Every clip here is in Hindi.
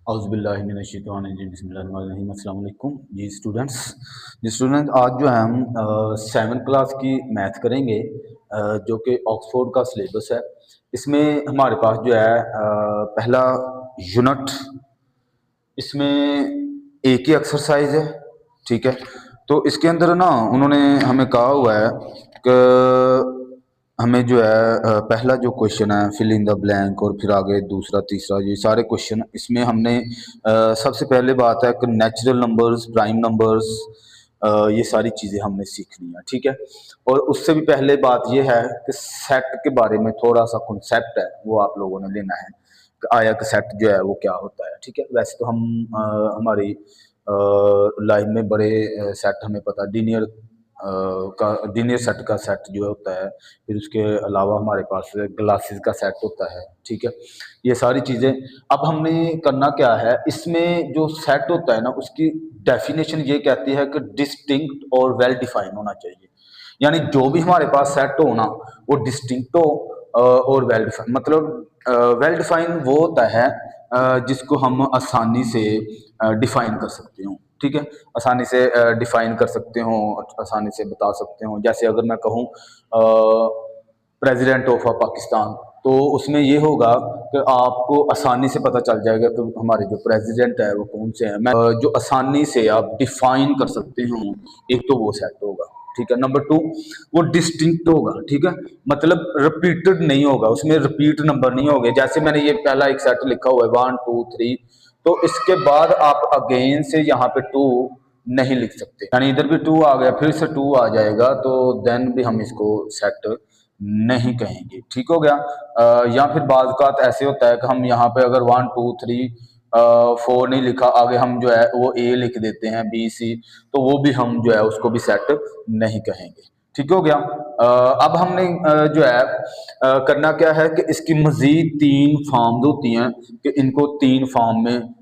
औज़ुबिल्लाहि बिस्मिल्लाहिर्रहमानिर्रहीम। अस्सलाम वालेकुम जी स्टूडेंट, आज जो है हम 7th क्लास की मैथ करेंगे, जो कि ऑक्सफोर्ड का सिलेबस है। इसमें हमारे पास जो है पहला यूनिट, इसमें एक ही एक्सरसाइज है। ठीक है, तो इसके अंदर ना उन्होंने हमें कहा हुआ है कि हमें जो है पहला जो क्वेश्चन है फिल इन द ब्लैंक, और फिर आगे दूसरा तीसरा ये सारे क्वेश्चन इसमें हमने सबसे पहले बात है कि नेचुरल नंबर्स, प्राइम नंबर्स, ये सारी चीज़ें हमने सीखनी है। ठीक है, और उससे भी पहले बात ये है कि सेट के बारे में थोड़ा सा कॉन्सेप्ट है वो आप लोगों ने लेना है कि आया कि सेट जो है वो क्या होता है। ठीक है, वैसे तो हम हमारी लाइफ में बड़े सेट हमें पता, लीनियर का लीनियर सेट का सेट जो होता है, फिर उसके अलावा हमारे पास ग्लासेस का सेट होता है। ठीक है, ये सारी चीज़ें अब हमने करना क्या है, इसमें जो सेट होता है ना उसकी डेफिनेशन ये कहती है कि डिस्टिंक्ट और वेल डिफाइन होना चाहिए। यानी जो भी हमारे पास सेट हो ना वो डिस्टिंक्ट हो और वेल डिफाइन। मतलब वेल डिफाइन वो होता है जिसको हम आसानी से डिफाइन कर सकते हो। ठीक है, आसानी से डिफाइन कर सकते हो, आसानी से बता सकते हो। जैसे अगर मैं कहूँ प्रेसिडेंट ऑफ पाकिस्तान, तो उसमें ये होगा कि आपको आसानी से पता चल जाएगा कि हमारे जो प्रेसिडेंट है वो कौन से हैं। मैं जो आसानी से आप डिफाइन कर सकते हो, एक तो वो सेट होगा। ठीक है, नंबर 2 वो डिस्टिंक्ट होगा। ठीक है, मतलब रिपीटेड नहीं होगा, उसमें रिपीट नंबर नहीं होंगे। जैसे मैंने ये पहला एक सेट लिखा हुआ है 1 2 3, तो इसके बाद आप अगेन से यहाँ पे 2 नहीं लिख सकते, यानी इधर भी 2 आ गया फिर से 2 आ जाएगा, तो देन भी हम इसको सेट नहीं कहेंगे। ठीक हो गया। या फिर बाज़ औक़ात ऐसे होता है कि हम यहाँ पे अगर 1 2 3 4 नहीं लिखा, आगे हम जो है वो ए लिख देते हैं, बी सी, तो वो भी हम जो है उसको भी सेट नहीं कहेंगे। ठीक हो गया। अब हमने जो है करना क्या है कि इसकी मजीद 3 फॉर्म्स होती हैं कि इनको 3 फॉर्म में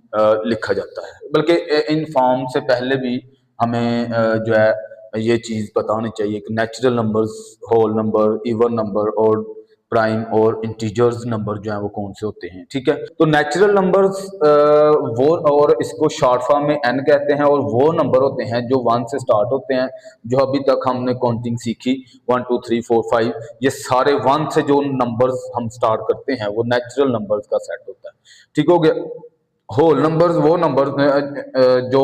लिखा जाता है। बल्कि इन फॉर्म से पहले भी हमें जो है ये चीज़ पता होनी चाहिए कि natural numbers, whole number, even number और प्राइम और इंटीजर्स नंबर जो है वो कौन से होते हैं। ठीक है, तो नेचुरल नंबर्स वो, और इसको शॉर्ट फॉर्म में एन कहते हैं, और वो नंबर होते हैं जो 1 से स्टार्ट होते हैं। जो अभी तक हमने काउंटिंग सीखी 1 2 3 4 5, ये सारे 1 से जो नंबर्स हम स्टार्ट करते हैं वो नेचुरल नंबर्स का सेट होता है। ठीक हो गया। होल नंबर्स वो नंबर जो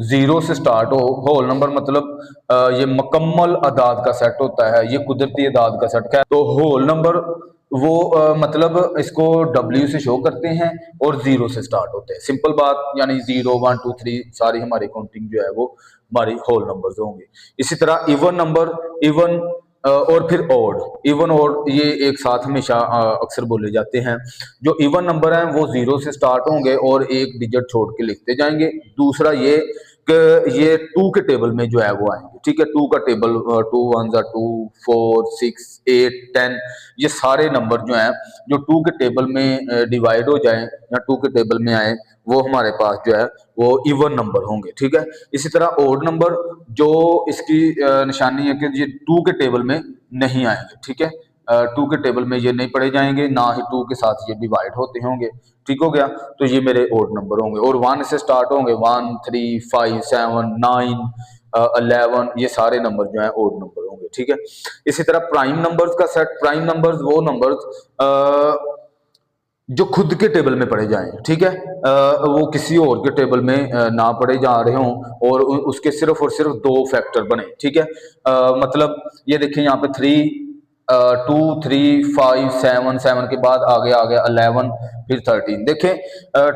0 से स्टार्ट हो। होल नंबर मतलब ये मुकम्मल अदाद का सेट होता है, ये कुदरती अदाद का सेट है। तो होल नंबर वो मतलब इसको W से शो करते हैं और 0 से स्टार्ट होते हैं। सिंपल बात, यानी 0 1 2 3 सारी हमारी काउंटिंग जो है वो हमारी होल नंबर्स होंगे। इसी तरह इवन नंबर, इवन और फिर ओड, इवन और ये एक साथ हमेशा अक्सर बोले जाते हैं। जो इवन नंबर हैं वो 0 से स्टार्ट होंगे और एक डिजिट छोड़ के लिखते जाएंगे। दूसरा ये कि ये 2 के टेबल में जो है वो आएंगे। ठीक है, 2 का टेबल 2 1 2 4 6 8 10, ये सारे नंबर जो हैं जो 2 के टेबल में डिवाइड हो जाएं या 2 के टेबल में आए, वो हमारे पास जो है वो इवन नंबर होंगे। ठीक है, इसी तरह ओड नंबर, जो इसकी निशानी है कि ये 2 के टेबल में नहीं आएंगे। ठीक है, 2 के टेबल में ये नहीं पढ़े जाएंगे, ना ही 2 के साथ ये डिवाइड होते होंगे। ठीक हो गया, तो ये मेरे ओड नंबर होंगे, और 1 से स्टार्ट होंगे 1 3 5 7 9 11, ये सारे नंबर जो हैं ओड नंबर होंगे। ठीक है, इसी तरह प्राइम नंबर्स का सेट, प्राइम नंबर्स वो नंबर्स जो खुद के टेबल में पढ़े जाएं। ठीक है, वो किसी और के टेबल में ना पढ़े जा रहे हों, और उसके सिर्फ और सिर्फ 2 फैक्टर बने। ठीक है, मतलब ये देखिए यहाँ पे 3 2 3 5 7, 7 के बाद आगे आ गया 11, फिर 13। देखें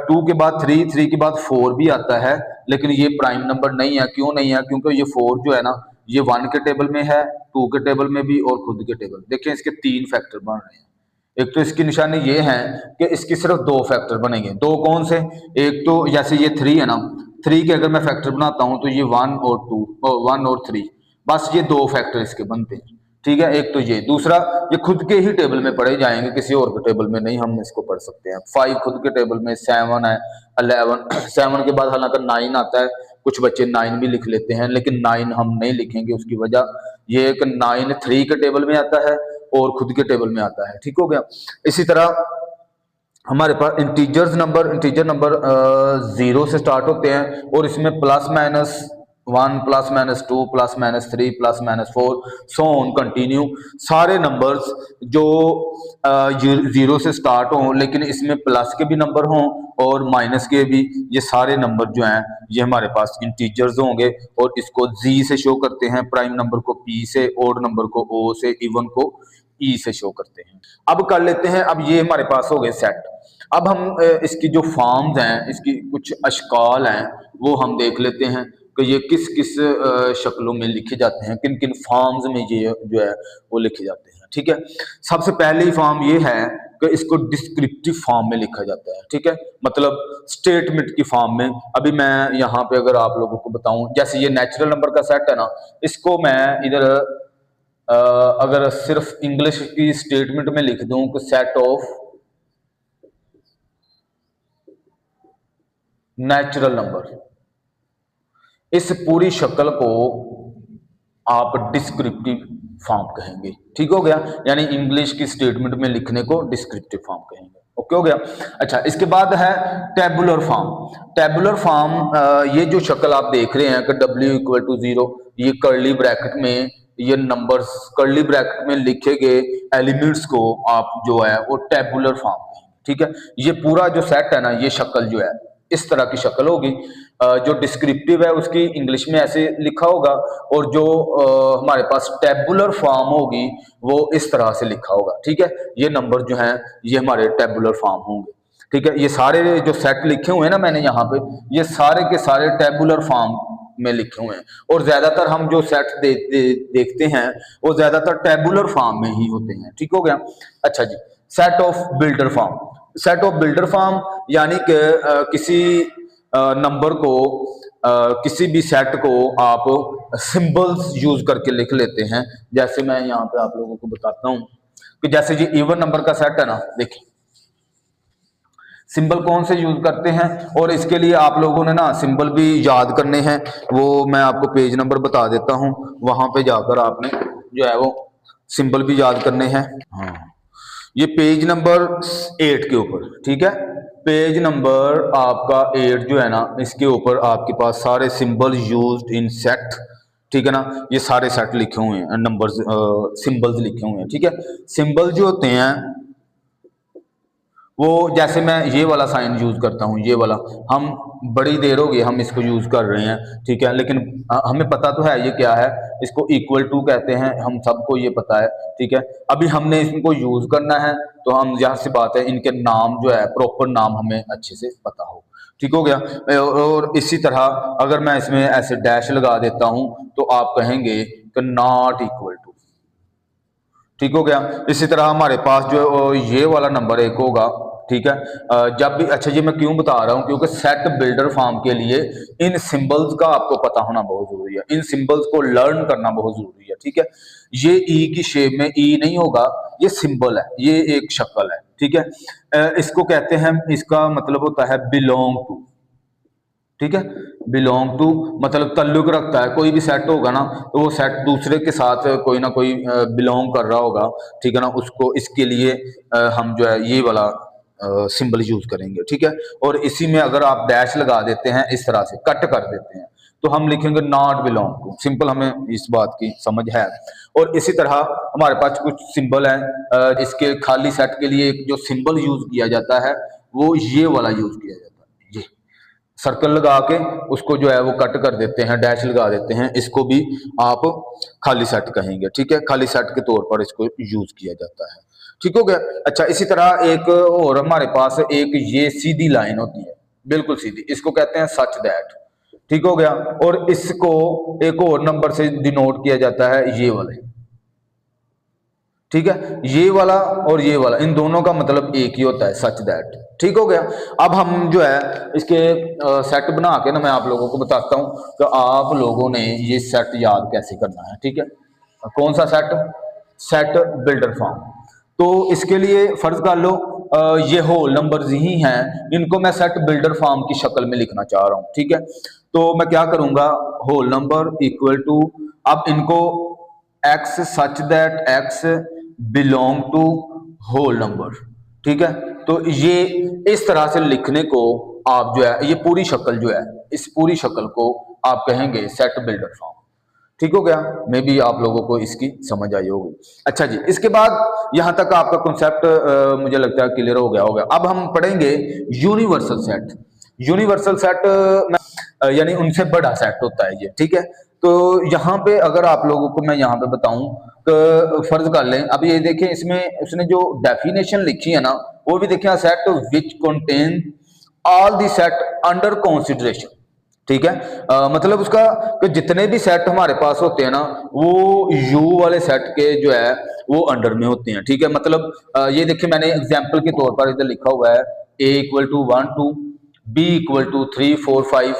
2 के बाद 3, 3 के बाद 4 भी आता है, लेकिन ये प्राइम नंबर नहीं है। क्यों नहीं है? क्योंकि ये 4 जो है ना, ये 1 के टेबल में है, 2 के टेबल में भी और खुद के टेबल। देखें इसके 3 फैक्टर बन रहे हैं। एक तो इसकी निशानी ये है कि इसकी सिर्फ 2 फैक्टर बनेंगे। 2 कौन से? एक तो जैसे ये 3 है ना, 3 के अगर मैं फैक्टर बनाता हूं तो ये 1 और 2, 1 और 3, बस ये 2 फैक्टर इसके बनते हैं। ठीक है, एक तो ये, दूसरा ये खुद के ही टेबल में पढ़े जाएंगे, किसी और के टेबल में नहीं हम इसको पढ़ सकते हैं। 5 खुद के टेबल में, 7 है, 11 7 के बाद हालांकि 9 आता है, कुछ बच्चे 9 भी लिख लेते हैं, लेकिन 9 हम नहीं लिखेंगे। उसकी वजह ये एक 9 3 के टेबल में आता है और खुद के टेबल में आता है। ठीक हो गया। इसी तरह हमारे पास इंटीजर नंबर 0 से स्टार्ट होते हैं और इसमें +-1 +-2 +-3 +-4 सो ऑन कंटिन्यू। सारे नंबर्स जो 0 से स्टार्ट हों लेकिन इसमें प्लस के भी नंबर हों और माइनस के भी, ये सारे नंबर जो हैं ये हमारे पास इंटीजर्स होंगे और इसको जी से शो करते हैं, प्राइम नंबर को पी से, ओड नंबर को ओ से, इवन को ई से शो करते हैं। अब कर लेते हैं, अब ये हमारे पास हो गए सेट। अब हम इसकी जो फॉर्म्स हैं, इसकी कुछ अशकाल हैं, वो हम देख लेते हैं कि ये किस किस शक्लों में लिखे जाते हैं, किन किन फॉर्म्स में ये जो है वो लिखे जाते हैं। ठीक है, सबसे पहली फॉर्म ये है कि इसको डिस्क्रिप्टिव फॉर्म में लिखा जाता है। ठीक है, मतलब स्टेटमेंट की फॉर्म में। अभी मैं यहाँ पे अगर आप लोगों को बताऊं, जैसे ये नेचुरल नंबर का सेट है ना, इसको मैं इधर अगर सिर्फ इंग्लिश की स्टेटमेंट में लिख दूं कि सेट ऑफ नेचुरल नंबर, इस पूरी शक्ल को आप डिस्क्रिप्टिव फॉर्म कहेंगे। ठीक हो गया, यानी इंग्लिश की स्टेटमेंट में लिखने को डिस्क्रिप्टिव फॉर्म कहेंगे। ओके हो गया। अच्छा, इसके बाद है टेबुलर फॉर्म। टेबुलर फॉर्म, ये जो शक्ल आप देख रहे हैं कि W=0, ये कर्ली ब्रैकेट में ये नंबर्स कर्ली ब्रैकेट में लिखे गए एलिमेंट्स को आप जो है वो टेबुलर फॉर्म कहेंगे। ठीक है, ये पूरा जो सेट है ना, ये शक्ल जो है इस तरह की शक्ल होगी। जो डिस्क्रिप्टिव है उसकी इंग्लिश में ऐसे लिखा होगा और जो हमारे पास टेबुलर फॉर्म होगी वो इस तरह से लिखा होगा। ठीक है, ये नंबर जो हैं ये हमारे टेबुलर फॉर्म होंगे। ठीक है, ये सारे जो सेट लिखे हुए हैं ना मैंने यहाँ पे, ये सारे के सारे टेबुलर फॉर्म में लिखे हुए हैं और ज्यादातर हम जो सेट देखते हैं वो ज्यादातर टेबुलर फॉर्म में ही होते हैं। ठीक हो गया। अच्छा जी, set of builder form. Set of builder form यानी कि किसी नंबर को किसी भी सेट को आप सिंबल्स यूज करके लिख लेते हैं। जैसे मैं यहाँ पे आप लोगों को बताता हूँ कि जैसे ये इवन नंबर का सेट है ना, देखिए सिंबल कौन से यूज करते हैं और इसके लिए आप लोगों ने ना सिंबल भी याद करने हैं। वो मैं आपको पेज नंबर बता देता हूँ, वहां पे जाकर आपने जो है वो सिंबल भी याद करने हैं। हाँ, ये पेज नंबर 8 के ऊपर। ठीक है, पेज नंबर आपका 8 जो है ना, इसके ऊपर आपके पास सारे सिंबल यूज्ड इन सेट। ठीक है ना, ये सारे सेट लिखे हुए हैं, नंबर्स सिंबल्स लिखे हुए हैं। ठीक है, सिंबल जो होते हैं वो, जैसे मैं ये वाला साइन यूज करता हूँ, ये वाला हम बड़ी देर हो गई हम इसको यूज कर रहे हैं। ठीक है, लेकिन हमें पता तो है ये क्या है, इसको इक्वल टू कहते हैं, हम सबको ये पता है। ठीक है, अभी हमने इसको यूज करना है तो हम यहाँ से बात है इनके नाम जो है प्रॉपर नाम हमें अच्छे से पता हो। ठीक हो गया। और इसी तरह अगर मैं इसमें ऐसे डैश लगा देता हूं तो आप कहेंगे कि नॉट इक्वल टू। ठीक हो गया। इसी तरह हमारे पास जो ये वाला नंबर एक होगा। ठीक है, जब भी, अच्छा ये मैं क्यों बता रहा हूं, क्योंकि सेट बिल्डर फॉर्म के लिए इन सिंबल्स का आपको पता होना बहुत जरूरी है, इन सिंबल्स को लर्न करना बहुत जरूरी है। ठीक है, ये ई की शेप में ई नहीं होगा, ये सिंबल है, ये एक शक्ल है। ठीक है, इसको कहते हैं, इसका मतलब होता है बिलोंग टू। ठीक है, बिलोंग टू मतलब ताल्लुक रखता है। कोई भी सेट होगा ना तो वो सेट दूसरे के साथ कोई ना कोई बिलोंग कर रहा होगा। ठीक है ना, उसको इसके लिए हम जो है ये वाला सिंबल यूज करेंगे। ठीक है, और इसी में अगर आप डैश लगा देते हैं, इस तरह से कट कर देते हैं, तो हम लिखेंगे नॉट बिलोंग टू। सिंपल, हमें इस बात की समझ है। और इसी तरह हमारे पास कुछ सिंबल है, इसके खाली सेट के लिए एक जो सिंबल यूज किया जाता है वो ये वाला यूज किया जाता है। ये सर्कल लगा के उसको जो है वो कट कर देते हैं, डैश लगा देते हैं, इसको भी आप खाली सेट कहेंगे। ठीक है, खाली सेट के तौर पर इसको यूज किया जाता है। ठीक हो गया। अच्छा, इसी तरह एक और हमारे पास एक ये सीधी लाइन होती है, बिल्कुल सीधी, इसको कहते हैं सच दैट। ठीक हो गया। और इसको एक और नंबर से डिनोट किया जाता है, ये वाले। ठीक है, ये वाला और ये वाला, इन दोनों का मतलब एक ही होता है, सच दैट। ठीक हो गया। अब हम जो है इसके सेट बना के ना मैं आप लोगों को बताता हूं कि आप लोगों ने ये सेट याद कैसे करना है। ठीक है, कौन सा सेट? Set builder form. तो इसके लिए फर्ज कर लो ये होल नंबर्स ही हैं, इनको मैं सेट बिल्डर फॉर्म की शक्ल में लिखना चाह रहा हूं। ठीक है, तो मैं क्या करूंगा, होल नंबर इक्वल टू, अब इनको x such that x belong to whole number. ठीक है, तो ये इस तरह से लिखने को आप जो है, ये पूरी शक्ल जो है, इस पूरी शक्ल को आप कहेंगे सेट बिल्डर फॉर्म। ठीक हो गया, मे बी आप लोगों को इसकी समझ आई होगी। अच्छा जी, इसके बाद यहां तक आपका कॉन्सेप्ट मुझे लगता है क्लियर हो गया होगा। अब हम पढ़ेंगे यूनिवर्सल सेट। यूनिवर्सल सेट यानी उनसे बड़ा सेट होता है ये, ठीक है। तो यहाँ पे अगर आप लोगों को मैं यहाँ पे बताऊं तो फर्ज कर लें, अब ये देखें इसमें उसने जो डेफिनेशन लिखी है ना, वो भी देखें, set which contain all the set under consideration. ठीक है, मतलब उसका कि जितने भी सेट हमारे पास होते हैं ना, वो यू वाले सेट के जो है वो अंडर में होते हैं। ठीक है, मतलब ये देखिए मैंने एग्जांपल के तौर पर इधर लिखा हुआ है a = 1 2, b = 3 4 5,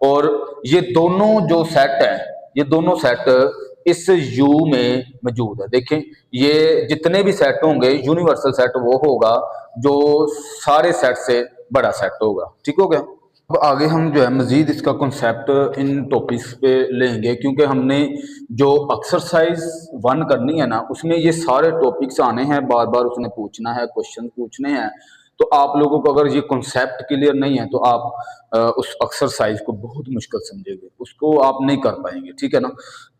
और ये दोनों जो सेट है, ये दोनों सेट इस U में मौजूद है। देखें, ये जितने भी सेट होंगे, यूनिवर्सल सेट वो होगा जो सारे सेट से बड़ा सेट होगा। ठीक हो गया। अब आगे हम जो है मजीद इसका कॉन्सेप्ट इन टॉपिक्स पे लेंगे, क्योंकि हमने जो एक्सरसाइज 1 करनी है ना, उसमें ये सारे टॉपिक्स आने हैं, बार बार उसने पूछना है, क्वेश्चन पूछने हैं। तो आप लोगों को अगर ये कॉन्सेप्ट क्लियर नहीं है तो आप उस एक्सरसाइज को बहुत मुश्किल समझेंगे, उसको आप नहीं कर पाएंगे। ठीक है ना।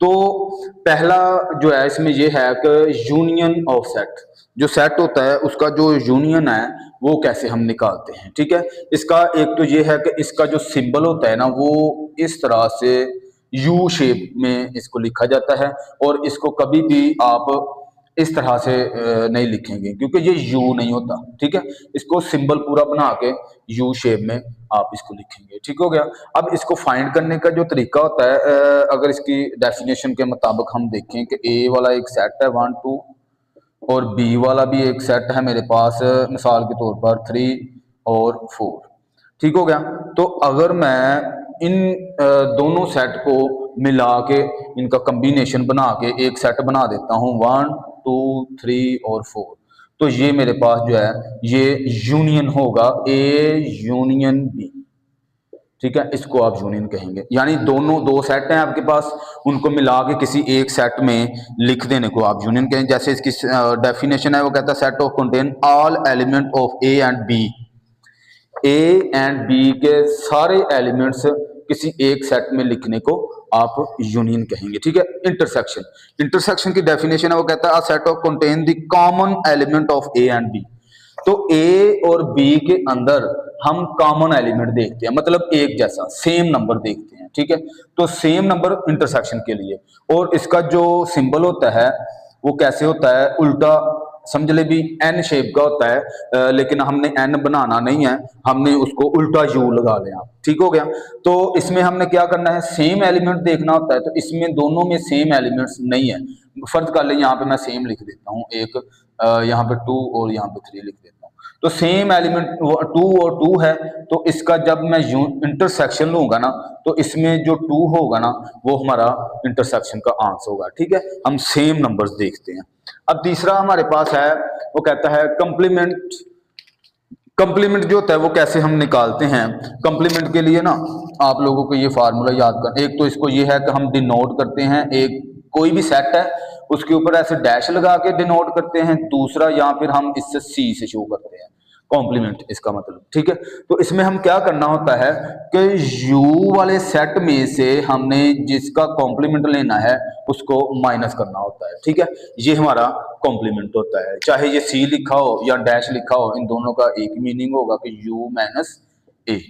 तो पहला जो है इसमें ये है कि यूनियन ऑफ सेट, जो सेट होता है उसका जो यूनियन है वो कैसे हम निकालते हैं। ठीक है, इसका एक तो ये है कि इसका जो सिंबल होता है ना, वो इस तरह से यू शेप में इसको लिखा जाता है, और इसको कभी भी आप इस तरह से नहीं लिखेंगे, क्योंकि ये यू नहीं होता। ठीक है, इसको सिंबल पूरा बना के यू शेप में आप इसको लिखेंगे। ठीक हो गया। अब इसको फाइंड करने का जो तरीका होता है, अगर इसकी डेफिनेशन के मुताबिक हम देखें कि ए वाला एक सेट है 1 2, और बी वाला भी एक सेट है मेरे पास, मिसाल के तौर पर 3 और 4। ठीक हो गया। तो अगर मैं इन दोनों सेट को मिला के इनका कॉम्बिनेशन बना के एक सेट बना देता हूँ 1 2 3 और 4, तो ये मेरे पास जो है ये यूनियन होगा ए यूनियन बी। ठीक है, इसको आप यूनियन कहेंगे, यानी दोनों दो सेट हैं आपके पास, उनको मिला के किसी एक सेट में लिख देने को आप यूनियन कहेंगे। जैसे इसकी डेफिनेशन है, वो कहता है set of contain all element of a and b. A and b के सारे एलिमेंट्स किसी एक सेट में लिखने को आप यूनियन कहेंगे। ठीक है। इंटरसेक्शन, इंटरसेक्शन की डेफिनेशन है, वो कहता है set of contain the common element of a and b. तो ए और बी के अंदर हम कॉमन एलिमेंट देखते हैं, मतलब एक जैसा सेम नंबर देखते हैं। ठीक है, तो सेम नंबर इंटरसेक्शन के लिए, और इसका जो सिंबल होता है वो कैसे होता है, उल्टा समझ ले भी एन शेप का होता है, लेकिन हमने एन बनाना नहीं है, हमने उसको उल्टा यू लगा लिया। ठीक हो गया। तो इसमें हमने क्या करना है, सेम एलिमेंट देखना होता है, तो इसमें दोनों में सेम एलिमेंट्स नहीं है। फर्ज कर ले यहाँ पे मैं सेम लिख देता हूँ, एक यहाँ पे 2 और यहाँ पे 3 लिख देता हूँ, तो सेम एलिमेंट 2 और 2 है, तो इसका जब मैं इंटरसेक्शन लूंगा ना, तो इसमें जो 2 होगा ना, वो हमारा इंटरसेक्शन का आंसर होगा। ठीक है, हम सेम नंबर्स देखते हैं। अब तीसरा हमारे पास है, वो कहता है कंप्लीमेंट। कंप्लीमेंट जो होता है वो कैसे हम निकालते हैं। कंप्लीमेंट के लिए ना आप लोगों को ये फार्मूला याद कर, एक तो इसको ये है कि हम डिनोट करते हैं, एक कोई भी सेट है उसके ऊपर ऐसे डैश लगा के डिनोट करते हैं, दूसरा या फिर हम इससे सी से शो करते हैं कॉम्प्लीमेंट इसका मतलब। ठीक है, तो इसमें हम क्या करना होता है कि यू वाले सेट में से हमने जिसका कॉम्प्लीमेंट लेना है उसको माइनस करना होता है। ठीक है, ये हमारा कॉम्प्लीमेंट होता है, चाहे ये सी लिखा हो या डैश लिखा हो, इन दोनों का एक मीनिंग होगा कि यू माइनस ए।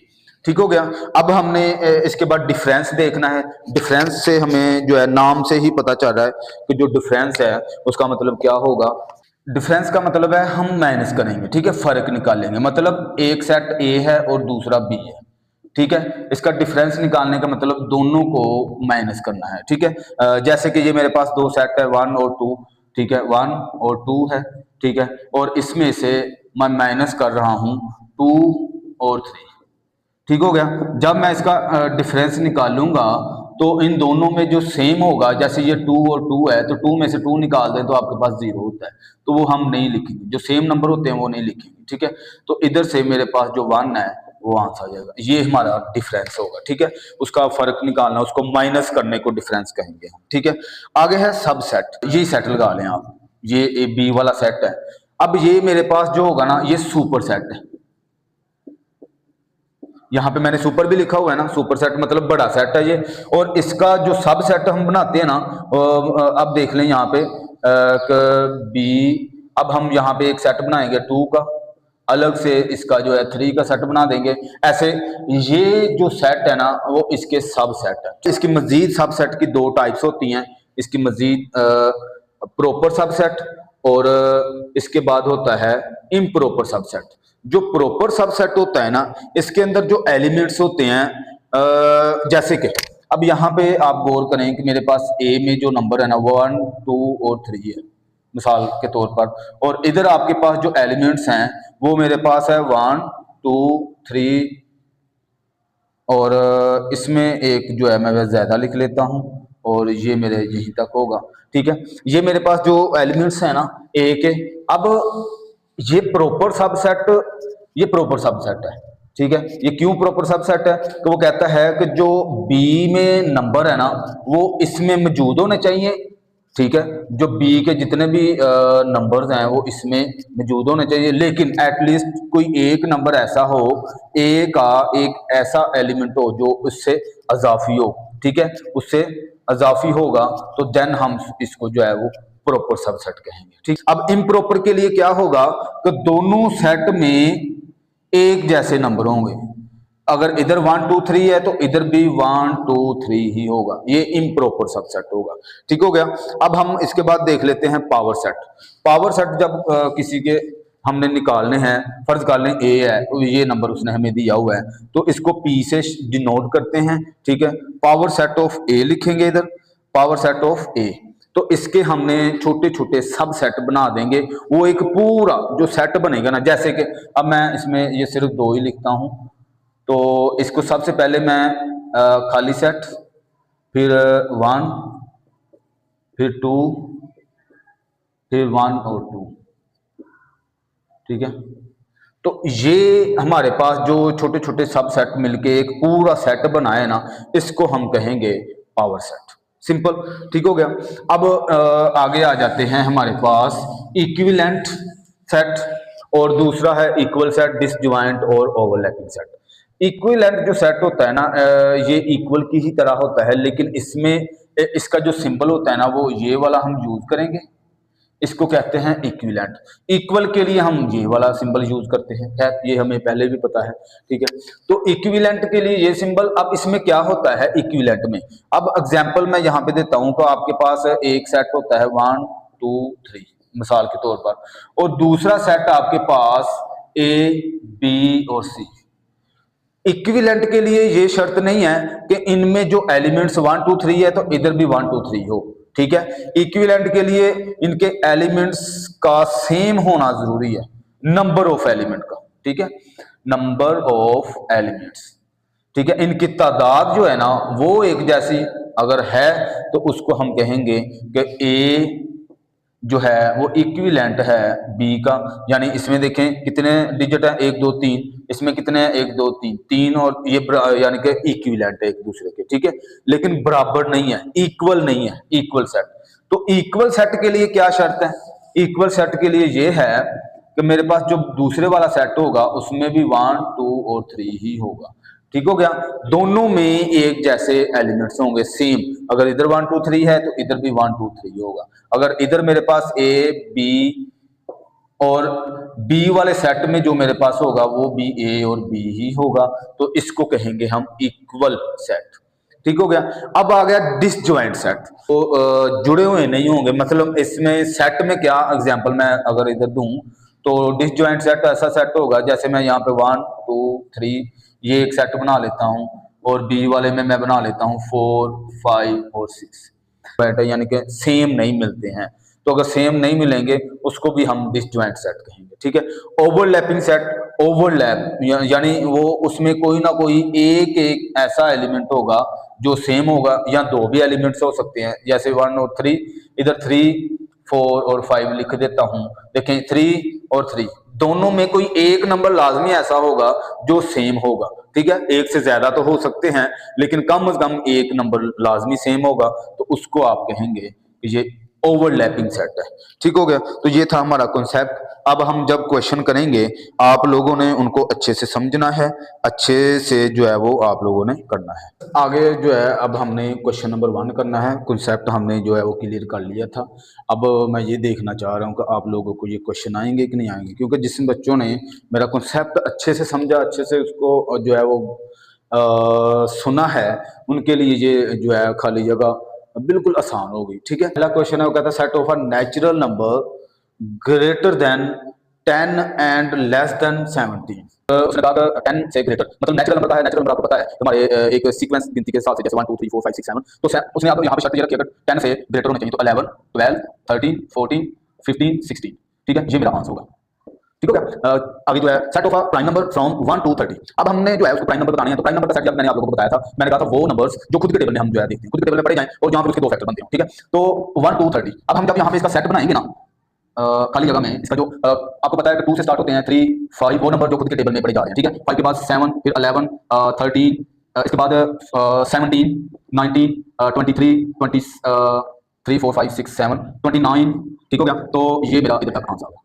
ठीक हो गया। अब हमने इसके बाद डिफरेंस देखना है। डिफरेंस से हमें जो है नाम से ही पता चल रहा है कि जो डिफरेंस है उसका मतलब क्या होगा। डिफरेंस का मतलब है हम माइनस करेंगे। ठीक है, फर्क निकालेंगे, मतलब एक सेट ए है और दूसरा बी है। ठीक है, इसका डिफरेंस निकालने का मतलब दोनों को माइनस करना है। ठीक है, जैसे कि ये मेरे पास दो सेट है 1 और 2। ठीक है, 1 और 2 है। ठीक है, और इसमें से मैं माइनस कर रहा हूं 2 और 3। ठीक हो गया। जब मैं इसका डिफरेंस निकालूंगा तो इन दोनों में जो सेम होगा, जैसे ये 2 और 2 है, तो 2 में से 2 निकाल दें तो आपके पास 0 होता है, तो वो हम नहीं लिखेंगे, जो सेम नंबर होते हैं वो नहीं लिखेंगे। ठीक है, तो इधर से मेरे पास जो 1 है वो आंसर आ जाएगा, ये हमारा डिफरेंस होगा। ठीक है, उसका फर्क निकालना, उसको माइनस करने को डिफरेंस कहेंगे हम। ठीक है, आगे है सब सेट। यही सेट लगा लें आप, ये ए बी वाला सेट है। अब ये मेरे पास जो होगा ना, ये सुपर सेट है। यहाँ पे मैंने सुपर भी लिखा हुआ है ना, सुपर सेट मतलब बड़ा सेट है ये। और इसका जो सब सेट हम बनाते हैं ना, अब देख लें यहाँ पे बी, अब हम यहाँ पे एक सेट बनाएंगे 2 का, अलग से इसका जो है 3 का सेट बना देंगे। ऐसे ये जो सेट है ना, वो इसके सब सेट है। इसकी मजीद सब सेट की 2 टाइप्स होती हैं। इसकी मजीद प्रॉपर सबसेट और इसके बाद होता है इम्प्रॉपर सबसेट। जो प्रॉपर सबसेट होता है ना, इसके अंदर जो एलिमेंट्स होते हैं, जैसे कि अब यहाँ पे आप गौर करें कि मेरे पास ए में जो नंबर है ना 1 2 और 3 है मिसाल के तौर पर, और इधर आपके पास जो एलिमेंट्स हैं वो मेरे पास है 1 2 3, और इसमें एक जो है मैं वह ज्यादा लिख लेता हूँ, और ये मेरे यहीं तक होगा। ठीक है, ये मेरे पास जो एलिमेंट्स है ना ए के। अब ये प्रॉपर सबसेट, ये प्रॉपर सबसेट है। ठीक है, ये क्यों प्रॉपर सबसेट है? कि वो कहता है कि जो बी में नंबर है ना, वो इसमें मौजूद होने चाहिए। ठीक है, जो बी के जितने भी नंबर्स हैं वो इसमें मौजूद होने चाहिए, लेकिन एटलीस्ट कोई एक नंबर ऐसा हो, ए का एक ऐसा एलिमेंट हो जो उससे अजाफी हो। ठीक है, उससे अजाफी होगा तो देन हम इसको जो है वो प्रॉपर सबसेट कहेंगे। ठीक, अब इम्प्रॉपर के लिए क्या होगा कि दोनों सेट में एक जैसे नंबर होंगे। अगर इधर 1 2 3 है तो इधर भी 1 2 3 ही होगा, ये इम्प्रॉपर सबसेट होगा। ठीक हो गया। अब हम इसके बाद देख लेते हैं पावर सेट। पावर सेट जब किसी के हमने निकालने हैं, फर्ज कर लें ए है तो ये नंबर उसने हमें दिया हुआ है, तो इसको पी से डिनोट करते हैं। ठीक है, पावर सेट ऑफ ए लिखेंगे इधर, पावर सेट ऑफ ए। तो इसके हमने छोटे छोटे सब सेट बना देंगे, वो एक पूरा जो सेट बनेगा ना, जैसे कि अब मैं इसमें ये सिर्फ 2 ही लिखता हूं। तो इसको सबसे पहले मैं खाली सेट, फिर 1, फिर 2, फिर 1 और 2। ठीक है, तो ये हमारे पास जो छोटे छोटे सब सेट मिलके एक पूरा सेट बनाए ना, इसको हम कहेंगे पावर सेट। सिंपल। ठीक हो गया। अब आगे आ जाते हैं हमारे पास इक्विवेलेंट सेट, और दूसरा है इक्वल सेट, डिसजॉइंट और ओवरलैपिंग सेट। इक्विवेलेंट जो सेट होता है ना, ये इक्वल की ही तरह होता है, लेकिन इसमें इसका जो सिंबल होता है ना, वो ये वाला हम यूज करेंगे, इसको कहते हैं इक्विवेलेंट। इक्वल के लिए हम ये वाला सिंबल यूज करते हैं, खैर ये हमें पहले भी पता है। ठीक है, तो इक्विवेलेंट के लिए ये सिंबल। अब इसमें क्या होता है इक्विवेलेंट में, अब एग्जांपल मैं यहाँ पे देता हूं। तो आपके पास एक सेट होता है 1 2 3 मिसाल के तौर पर, और दूसरा सेट आपके पास ए बी और सी। इक्विवेलेंट के लिए ये शर्त नहीं है कि इनमें जो एलिमेंट्स 1 2 3 है तो इधर भी 1 2 3 हो। ठीक है, इक्विवेलेंट के लिए इनके एलिमेंट्स का सेम होना जरूरी है, नंबर ऑफ एलिमेंट का। ठीक है, नंबर ऑफ एलिमेंट्स। ठीक है, इनकी तादाद जो है ना वो एक जैसी अगर है तो उसको हम कहेंगे कि ए जो है वो इक्विवेलेंट है बी का। यानी इसमें देखें कितने डिजिट है, 1 2 3, इसमें कितने हैं 1 2 3 3, और ये यानी कि इक्विवेलेंट है एक दूसरे के। ठीक है, लेकिन बराबर नहीं है, इक्वल नहीं है, इक्वल सेट। तो इक्वल सेट के लिए क्या शर्त है? इक्वल सेट के लिए ये है कि मेरे पास जो दूसरे वाला सेट होगा उसमें भी 1 2 और 3 ही होगा। ठीक हो गया, दोनों में एक जैसे एलिमेंट्स होंगे सेम। अगर इधर 1 2 3 है तो इधर भी 1 2 3 होगा। अगर इधर मेरे पास ए बी और बी वाले सेट में जो मेरे पास होगा वो भी ए और बी ही होगा, तो इसको कहेंगे हम इक्वल सेट। ठीक हो गया। अब आ गया डिसजॉइंट सेट। तो जुड़े हुए नहीं होंगे, मतलब इसमें सेट में क्या एग्जांपल मैं अगर इधर दूं तो डिसजॉइंट सेट ऐसा सेट होगा, जैसे मैं यहाँ पे 1 2 3 ये एक सेट बना लेता हूँ, और बी वाले में मैं बना लेता हूँ 4 5 और 6, यानी कि सेम नहीं मिलते हैं। तो अगर सेम नहीं मिलेंगे उसको भी हम डिसजॉइंट सेट कहेंगे। ठीक है, ओवरलैपिंग सेट, ओवरलैप यानी वो उसमें कोई ना कोई एक ऐसा एलिमेंट होगा जो सेम होगा, या 2 भी एलिमेंट्स हो सकते हैं, जैसे 1 और 3, इधर 3 4 और 5 लिख देता हूं। देखें 3 और 3 दोनों में कोई एक नंबर लाजमी ऐसा होगा जो सेम होगा। ठीक है, एक से ज्यादा तो हो सकते हैं लेकिन कम से कम एक नंबर लाजमी सेम होगा, तो उसको आप कहेंगे कि ये ओवरलैपिंग सेट है। ठीक हो गया, तो ये था हमारा कॉन्सेप्ट। अब हम जब क्वेश्चन करेंगे आप लोगों ने उनको अच्छे से समझना है, अच्छे से जो है वो आप लोगों ने करना है। आगे जो है अब हमने क्वेश्चन नंबर 1 करना है। कॉन्सेप्ट हमने जो है वो क्लियर कर लिया था। अब मैं ये देखना चाह रहा हूँ कि आप लोगों को ये क्वेश्चन आएंगे कि नहीं आएंगे, क्योंकि जिस बच्चों ने मेरा कॉन्सेप्ट अच्छे से समझा, अच्छे से उसको जो है वो सुना है, उनके लिए ये जो है खाली जगह बिल्कुल आसान होगी। ठीक है, पहला क्वेश्चन है वो कहता है set of a natural number greater than 10 and less than 17। उसने कहा 10 से ग्रेटर मतलब नेचुरल नंबर का है। नेचुरल नंबर आपको पता है हमारे एक सीक्वेंस गिनती के हिसाब से, जैसे 1 2 3 4 5 6 7, तो उसने आपको यहाँ पे शर्त ये रखी है अगर 10 से ग्रेटर होने चाहिए तो 11 12 13 14 15 16। ठीक है, ये मेरा आंसर होगा। ठीक हो गया। आगे जो है set of a prime number from 1 to 30। अब हमने जो है उसको प्राइम नंबर बताने हैं, तो प्राइम नंबर का सेट जब मैंने आप लोगों को बताया था, मैंने कहा था वो नंबर्स जो खुद के टेबल में हम जो है देखते हैं, खुद के टेबल में पढ़े जाएं और जहां पर उसके दो फैक्टर बनते हो। ठीक है, तो 1 to 30। अब हम जब यहाँ पे इसका सेट बनाएंगे ना खाली जगह में, इसका जो आपको पता है कि 2 से स्टार्ट होते हैं, 3 5 वो नंबर जो खुद के टेबल में पढ़े जा रहे हैं। ठीक है, 5 के बाद 7 फिर 11 13 इसके बाद 17 19 23 20 3 4 5 6 7 29। ठीक हो गया, तो ये मेरा इधर तक आंसर होगा।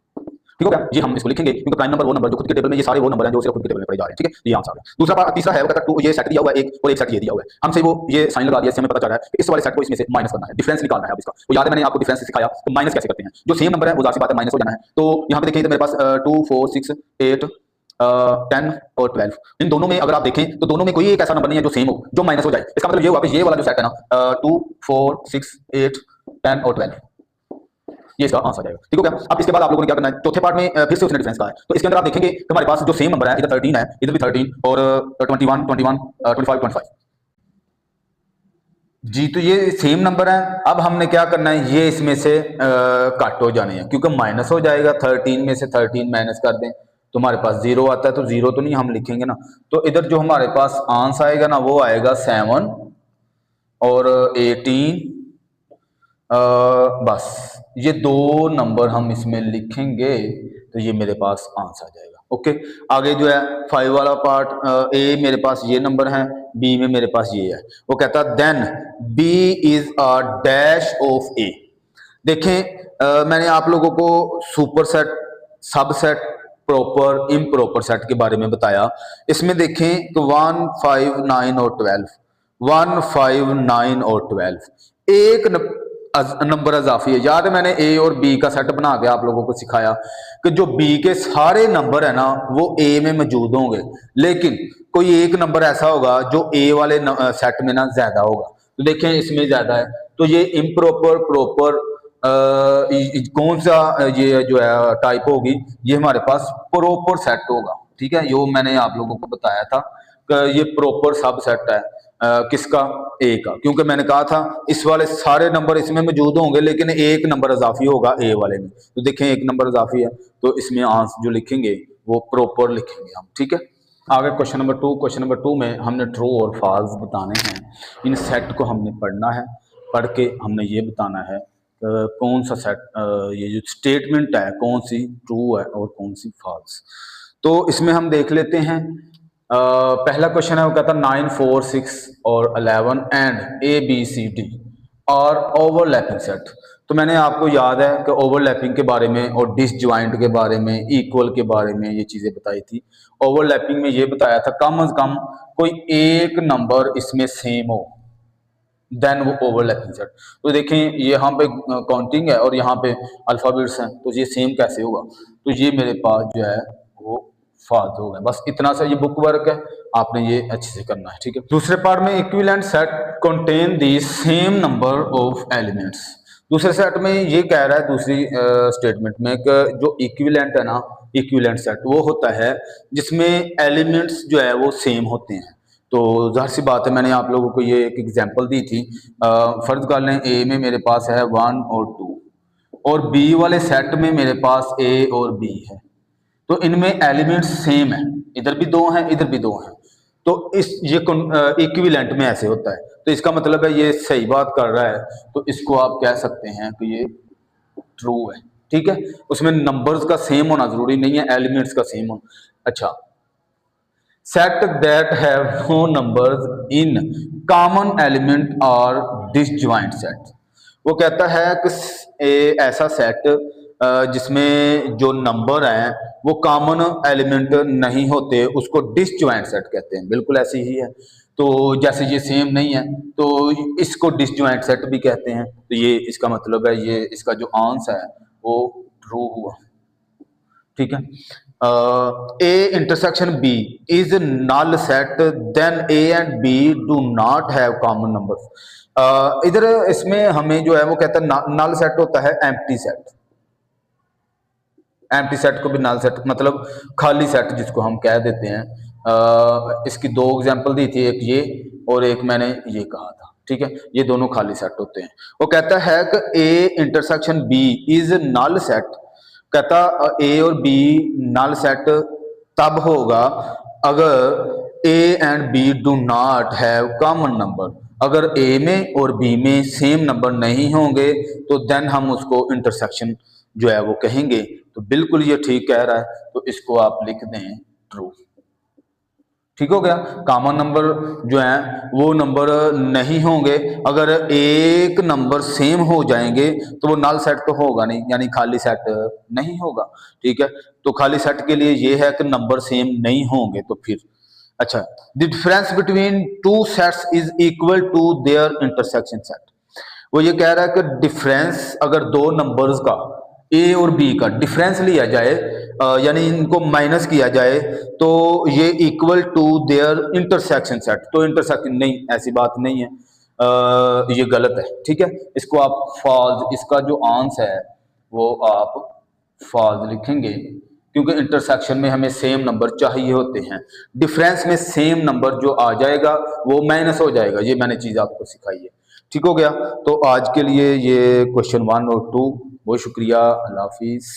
ठीक हो गया, ये हम इसको लिखेंगे क्योंकि प्राइम नंबर वो नंबर जो खुद के टेबल में, ये सारे वो नंबर हैं जो सिर्फ खुद के टेबल में पढ़े जा रहे हैं। ठीक है, ये आंसर है। दूसरा पार्ट तीसरा है वो कहता है ये सेट दिया हुआ है एक और एक सेट ये दिया हुआ है, हमसे वो ये साइन लगा दिया, इससे हमें पता चल रहा है कि इस वाले सेट को इसमें से माइनस करना है, डिफरेंस निकालना है। अब इसका वो याद है मैंने आपको डिफरेंस सिखाया तो माइनस कैसे करते हैं, जो सेम नंबर है वो जाहिर सी बात है माइनस हो जाना है। तो यहाँ पे देखें तो मेरे पास 2 4 6 8 10 और 12, इन दोनों में अगर आप देखें तो दोनों में कोई एक ऐसा नंबर नहीं है जो सेम हो, जो माइनस हो जाए। इसका मतलब ये हुआ कि ये वाला जो सेट है ना 2 4 6 8 10 और 12, ये इसका आंसर जाएगा। ठीक हो गया। अब इसके बाद आप लोगों ने क्या करना है, चौथे पार्ट में फिर से उसने डिफरेंस कहा है, तो इसके अंदर आप देखेंगे कि हमारे पास जो सेम नंबर है इधर 13 है, इधर भी 13 और 21 21 25 25 जी, तो ये सेम नंबर है। अब हमने क्या करना है, ये इसमें से कट हो जाने हैं क्योंकि माइनस हो जाएगा। 13 में से 13 माइनस कर दें तो हमारे पास 0 आता है, तो 0 तो नहीं हम लिखेंगे ना, तो इधर जो हमारे पास आंसर आएगा ना वो आएगा 7 और 18। बस ये दो नंबर हम इसमें लिखेंगे तो ये मेरे पास आंसर आ जाएगा। ओके, आगे जो है 5 वाला पार्ट, ए मेरे पास ये नंबर है, बी में मेरे पास ये है। वो कहता then B is a dash of A. देखें मैंने आप लोगों को superset, subset, proper, improper set के बारे में बताया। इसमें देखें तो 1 5 9 और 12, 1 5 9 और 12 एक नंबर अजाफी है। याद है मैंने ए और बी का सेट बना के आप लोगों को सिखाया कि जो बी के सारे नंबर है ना वो ए में मौजूद होंगे, लेकिन कोई एक नंबर ऐसा होगा जो ए वाले सेट में ना ज्यादा होगा। तो देखें इसमें ज्यादा है, तो ये इम्प्रॉपर प्रॉपर कौन सा ये जो है टाइप होगी, ये हमारे पास प्रॉपर सेट होगा। ठीक है, यो मैंने आप लोगों को बताया था कि ये प्रॉपर सब सेट है किसका, ए का, क्योंकि मैंने कहा था इस वाले सारे नंबर इसमें मौजूद होंगे लेकिन एक नंबर इजाफी होगा ए वाले में। तो देखें एक नंबर इजाफी है तो इसमें आंसर जो लिखेंगे वो प्रॉपर लिखेंगे हम। ठीक है, आगे क्वेश्चन नंबर 2। क्वेश्चन नंबर 2 में हमने ट्रू और फॉल्स बताने हैं। इन सेट को हमने पढ़ना है, पढ़ के हमने ये बताना है कौन सा सेट, ये जो स्टेटमेंट है कौन सी ट्रू है और कौन सी फॉल्स। तो इसमें हम देख लेते हैं। पहला क्वेश्चन है वो कहता है 9 4 6 और 11 and a b c d और ओवरलैपिंग सेट। तो मैंने आपको याद है कि ओवरलैपिंग के बारे में और डिसजॉइंट के बारे में, इक्वल के बारे में ये चीजें बताई थी। ओवरलैपिंग में ये बताया था कम से कम कोई एक नंबर इसमें सेम हो, देन वो ओवरलैपिंग सेट। तो देखें यहाँ पे काउंटिंग है और यहाँ पे अल्फाबेट्स हैं, तो ये सेम कैसे होगा, तो ये मेरे पास जो है वो फॉल्स हो गया। बस इतना सा ये बुक वर्क है, आपने ये अच्छे से करना है। ठीक है, दूसरे पार्ट में equivalent set contain the same number of elements. दूसरे सेट में ये कह रहा है दूसरी स्टेटमेंट में कि जो इक्विवेलेंट है ना, इक्विवेलेंट सेट वो होता है जिसमें एलिमेंट्स जो है वो सेम होते हैं। तो जाहिर सी बात है मैंने आप लोगों को ये एक एग्जांपल दी थी। फर्ज कर लें ए में मेरे पास है 1 और 2 और बी वाले सेट में मेरे पास ए और बी है, तो इनमें एलिमेंट्स सेम है, इधर भी 2 हैं इधर भी 2 हैं। तो इस ये इक्विवेलेंट में ऐसे होता है, तो इसका मतलब है ये सही बात कर रहा है, तो इसको आप कह सकते हैं कि ये ट्रू है। ठीक है, उसमें नंबर्स का सेम होना जरूरी नहीं है, एलिमेंट्स का सेम होना। अच्छा, set that have no numbers in common element और डिसजॉइंट सेट। वो कहता है कि ऐसा सेट जिसमें जो नंबर हैं वो कॉमन एलिमेंट नहीं होते, उसको डिसजॉइंट सेट कहते हैं। बिल्कुल ऐसे ही है। तो जैसे ये सेम नहीं है तो इसको डिसजॉइंट सेट भी कहते हैं। तो ये इसका मतलब है, ये इसका जो आंसर है वो ट्रू हुआ। ठीक है। A intersection b is null set then a and b do not have common number. इधर इसमें हमें जो है वो कहता है नल सेट होता है एम्प्टी सेट। एम्प्टी सेट को भी नल सेट मतलब खाली सेट जिसको हम कह देते हैं। इसकी दो एग्जांपल दी थी, एक ये और एक मैंने ये कहा था। ठीक है, ये दोनों खाली सेट होते हैं। वो कहता है कि a intersection b is null set. कहता ए और बी नल सेट तब होगा अगर a and b do not have common number. अगर ए में और बी में सेम नंबर नहीं होंगे तो देन हम उसको इंटरसेक्शन जो है वो कहेंगे। तो बिल्कुल ये ठीक कह रहा है, तो इसको आप लिख दें ट्रू। ठीक हो गया। कॉमन नंबर जो है वो नंबर नहीं होंगे। अगर एक नंबर सेम हो जाएंगे तो वो नल सेट तो होगा नहीं, यानी खाली सेट नहीं होगा। ठीक है, तो खाली सेट के लिए ये है कि नंबर सेम नहीं होंगे। तो फिर अच्छा, the difference between two sets is equal to their intersection set. वो ये कह रहा है कि डिफरेंस अगर दो नंबर्स का ए और बी का डिफरेंस लिया जाए, यानी इनको माइनस किया जाए, तो ये equal to their intersection set. तो इंटरसेक्शन नहीं, ऐसी बात नहीं है, ये गलत है। ठीक है, इसको आप फॉल्स, इसका जो आंसर है वो आप फॉल्स लिखेंगे, क्योंकि इंटरसेक्शन में हमें सेम नंबर चाहिए होते हैं। डिफरेंस में सेम नंबर जो आ जाएगा वो माइनस हो जाएगा। ये मैंने चीज आपको सिखाई है। ठीक हो गया। तो आज के लिए ये क्वेश्चन 1 और 2। बहुत शुक्रिया। अल्लाह हाफिज।